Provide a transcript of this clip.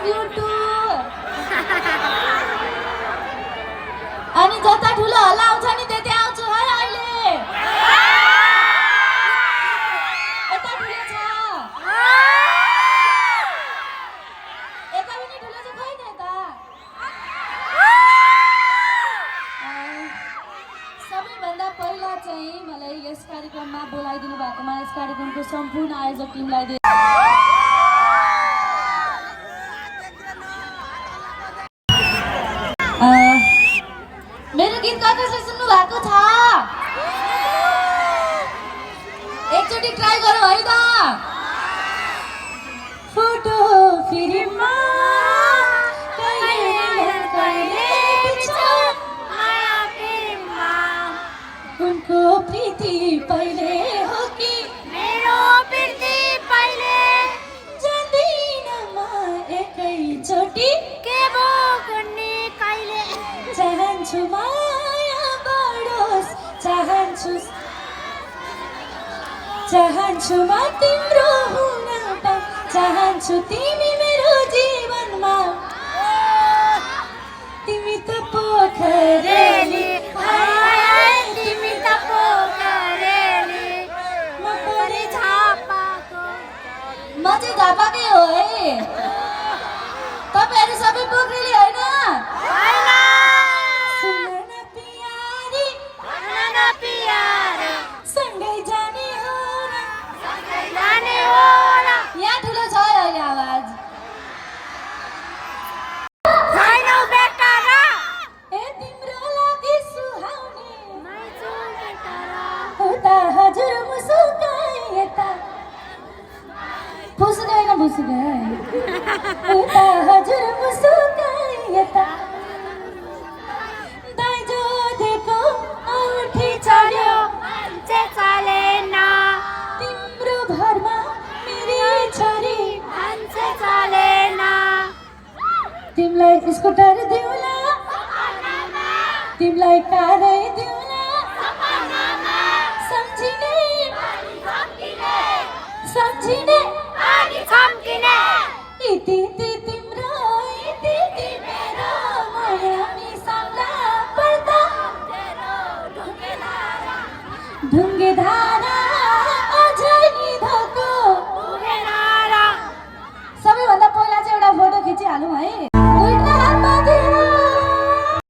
Love you to. अनि जता ठुलो हल्ला आउँछ नि त्यतै आउँछु है अहिले। यता ठुलो छ, यता पनि ठुलो छ, खै त यता। सबैभन्दा पहिला चाहिँ मलाई यस कार्यक्रममा बोलाइदिनु भएकोमा यस कार्यक्रमको सम्पूर्ण आयोजक टिमलाई मेरो गीत कसले सुन्नु भएको छ? एकचोटि ट्राई गरौँ है त। फोटो फिल्ममा उनको प्रीति पहिले हो कि मेरो प्रीति पहिले जान्दिन म एकैचोटि के भो कुन्नी कहिले चाहन्छु माया बढोस्, चाहन्छु म तिम्रो हुन पाऊँ, चाहन्छु तिमी मेरो जीवनमा। तिमी त पोखरेली, तिमी त पोखरेली, म पनि झापाको। म चाहिँ झापाकै हो है। तपाईहरु सबै पोखरेली होइन? सुन न प्यारी, सँगै जाने हो र, यहाँ ठुलो छ अहिले आवाज। ए तिम्रो लागि सुहाउने उता हजुर मुसुकाई यता फुसुकै होइन फुसुकै उता हजुर मुसुकाई यता दाइजो देखो औठी चल्यो मान्छे चलेन, तिम्रो भरमा मेरी छोरी मान्छे चलेन। तिमीलाई स्कुटर दिउला, तिमीलाई कारै दिउला, सम्झिने इति तिम्रो इति मेरो माया मिसाउँला पर्दा ढुङ्गे धारा